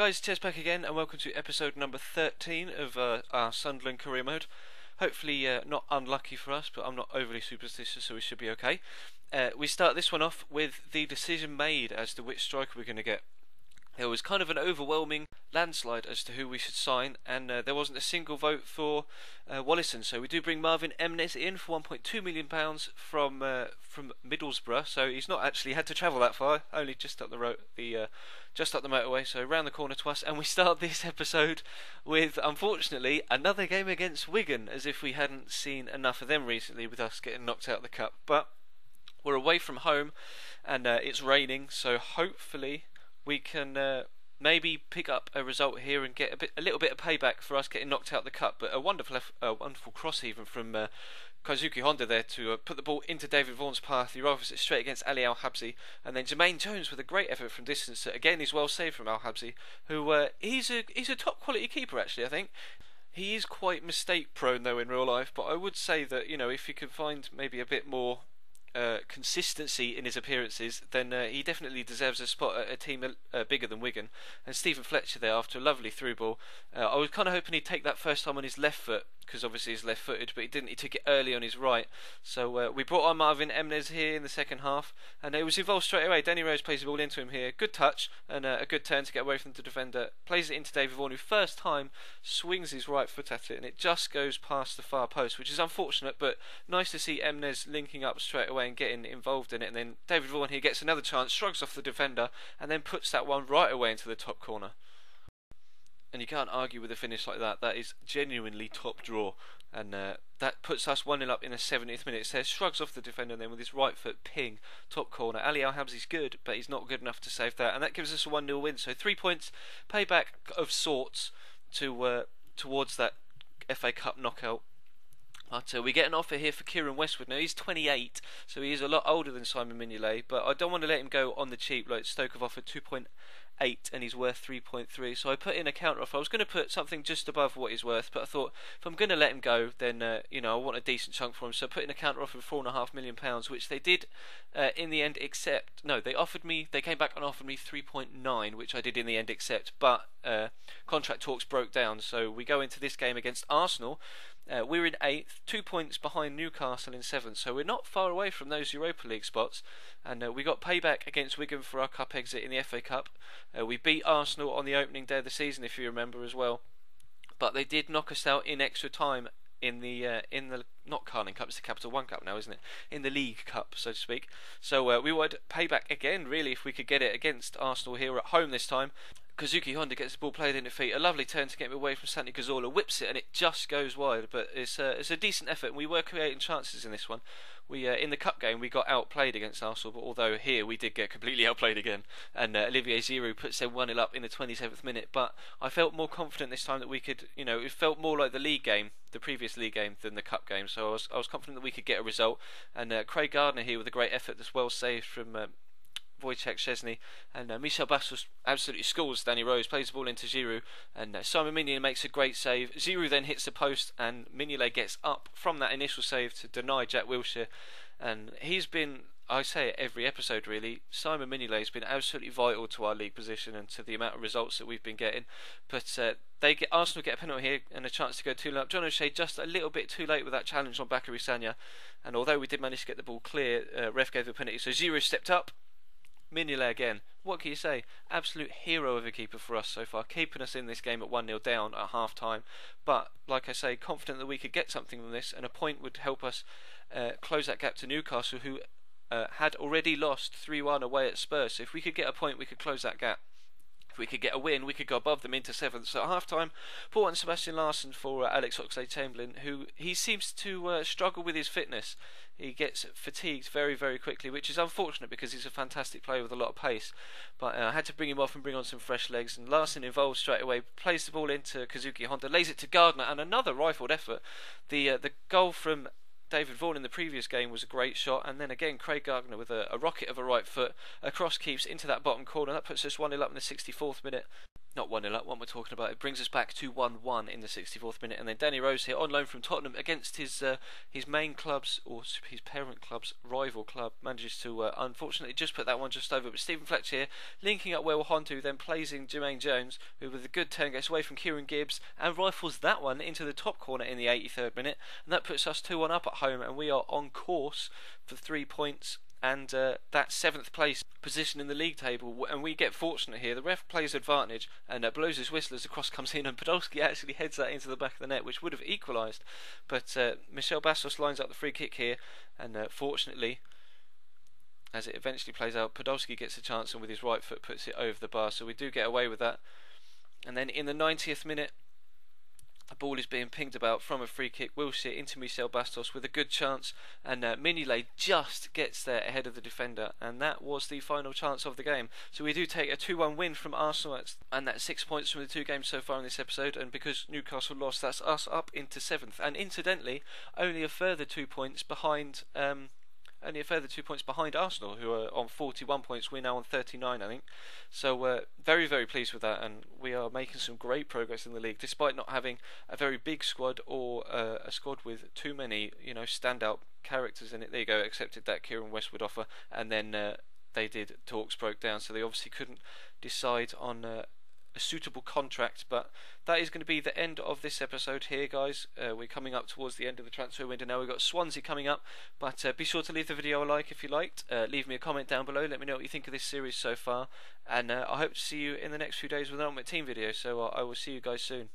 guys, Tez back again, and welcome to episode number 13 of our Sunderland career mode. Hopefully not unlucky for us, but I'm not overly superstitious, so we should be okay. We start this one off with the decision made as to which striker we're going to get. There was kind of an overwhelming landslide as to who we should sign, and there wasn't a single vote for Wallison. So we do bring Marvin Emnes in for £1.2 million from Middlesbrough. So he's not actually had to travel that far, only just up the road, just up the motorway. So round the corner to us, and we start this episode with, unfortunately, another game against Wigan, as if we hadn't seen enough of them recently with us getting knocked out of the cup. But we're away from home, and it's raining, so hopefully we can maybe pick up a result here and get a little bit of payback for us getting knocked out of the cup. But a wonderful cross even from Kazuki Honda there to put the ball into David Vaughan's path. He rifles it straight against Ali Al-Habsi, and then Jermaine Jones with a great effort from distance. Again, he's well saved from Al-Habsi, who he's a top quality keeper actually. I think he is quite mistake prone though in real life, but I would say that if you could find maybe a bit more consistency in his appearances, then he definitely deserves a spot at a team bigger than Wigan. And Stephen Fletcher there, after a lovely through ball, I was kind of hoping he'd take that first time on his left foot, because obviously he's left footed, but he didn't. He took it early on his right. So we brought on Marvin Emnes here in the second half, and it was involved straight away. Danny Rose plays the ball into him here, good touch and a good turn to get away from the defender, plays it into David Vaughan, who first time swings his right foot at it, and it just goes past the far post, which is unfortunate, but nice to see Emnes linking up straight away and getting involved in it. And then David Vaughan here gets another chance, shrugs off the defender, and then puts that one right away into the top corner. And you can't argue with a finish like that. That is genuinely top draw. And that puts us 1-0 up in the 70th minute. It says shrugs off the defender, and then with his right foot ping, top corner. Ali Al-Habsi's good, but he's not good enough to save that. And that gives us a 1-0 win. So 3 points, payback of sorts towards that FA Cup knockout. But we get an offer here for Kieran Westwood. Now he's 28, so he is a lot older than Simon Mignolet, but I don't want to let him go on the cheap. Like Stoke have offered 2.8 and he's worth 3.3, so I put in a counter offer. I was going to put something just above what he's worth, but I thought if I'm going to let him go, then I want a decent chunk for him. So I put in a counter offer of £4.5 million, which they did in the end accept. No, they came back and offered me 3.9, which I did in the end accept, but contract talks broke down. So we go into this game against Arsenal. We're in 8th, 2 points behind Newcastle in 7th, so we're not far away from those Europa League spots. And we got payback against Wigan for our cup exit in the FA Cup. We beat Arsenal on the opening day of the season, if you remember as well. But they did knock us out in extra time in the not Carling Cup, it's the Capital One Cup now, isn't it? In the League Cup, so to speak. So we would pay back again, really, if we could get it against Arsenal here at home this time. Kazuki Honda gets the ball played in the feet, a lovely turn to get him away from Santi Cazorla, whips it and it just goes wide, but it's a decent effort, and we were creating chances in this one. We in the cup game we got outplayed against Arsenal, but although here we did get completely outplayed again, and Olivier Giroud puts them 1-0 up in the 27th minute. But I felt more confident this time that we could, it felt more like the league game, the previous league game, than the cup game. So I was confident that we could get a result. And Craig Gardner here with a great effort that's well saved from Wojciech Szczesny, and Michel Bastos absolutely scores Danny Rose, plays the ball into Giroud, and Simon Mignolet makes a great save. Giroud then hits the post, and Mignolet gets up from that initial save to deny Jack Wilshere. And he's been, I say it every episode really, Simon Mignolet has been absolutely vital to our league position and to the amount of results that we've been getting. But Arsenal get a penalty here and a chance to go 2-0 up. John O'Shea just a little bit too late with that challenge on Bakary Sagna, and although we did manage to get the ball clear, ref gave the penalty, so Giroud stepped up. Mignolet again, what can you say? Absolute hero of a keeper for us so far, keeping us in this game at 1-0 down at half time. But like I say, confident that we could get something from this, and a point would help us close that gap to Newcastle, who had already lost 3-1 away at Spurs. So if we could get a point, we could close that gap. If we could get a win, we could go above them into 7th. So at half time, Paul and Sebastian Larsson for Alex Oxlade-Chamberlain, who he seems to struggle with his fitness. He gets fatigued very, very quickly, which is unfortunate because he's a fantastic player with a lot of pace. But I had to bring him off and bring on some fresh legs. And Larsson involved straight away, plays the ball into Kazuki Honda, lays it to Gardner, and another rifled effort. The goal from David Vaughan in the previous game was a great shot, and then again Craig Gardner with a rocket of a right foot across keeps into that bottom corner. That puts us 1-0 up in the 64th minute. not 1-0 up, what we're talking about. It brings us back to 1-1 in the 64th minute, and then Danny Rose here on loan from Tottenham against his main club's, or his parent club's rival club, manages to unfortunately just put that one just over. But Stephen Fletcher here linking up well with Hontu, then plays in Jermaine Jones, who with a good turn gets away from Kieran Gibbs and rifles that one into the top corner in the 83rd minute, and that puts us 2-1 up at home, and we are on course for 3 points and that 7th place position in the league table. And we get fortunate here. The ref plays advantage and blows his whistle as the cross comes in, and Podolski actually heads that into the back of the net, which would have equalised, but Michel Bastos lines up the free kick here, and fortunately, as it eventually plays out, Podolski gets a chance and with his right foot puts it over the bar, so we do get away with that. And then in the 90th minute, a ball is being pinged about from a free kick. Wilshere into Michel Bastos with a good chance, and Mignolet just gets there ahead of the defender, and that was the final chance of the game. So we do take a 2-1 win from Arsenal, and that's 6 points from the 2 games so far in this episode. And because Newcastle lost, that's us up into 7th, and incidentally, only a further 2 points behind. Only a further 2 points behind Arsenal, who are on 41 points. We're now on 39, I think. So very, very pleased with that, and we are making some great progress in the league, despite not having a very big squad or a squad with too many, standout characters in it. There you go. Accepted that Kieran Westwood offer, and then talks broke down, so they obviously couldn't decide on a suitable contract. But that is going to be the end of this episode here, guys. We're coming up towards the end of the transfer window now. We've got Swansea coming up, but be sure to leave the video a like if you liked. Leave me a comment down below, let me know what you think of this series so far, and I hope to see you in the next few days with an Ultimate Team video. So I will see you guys soon.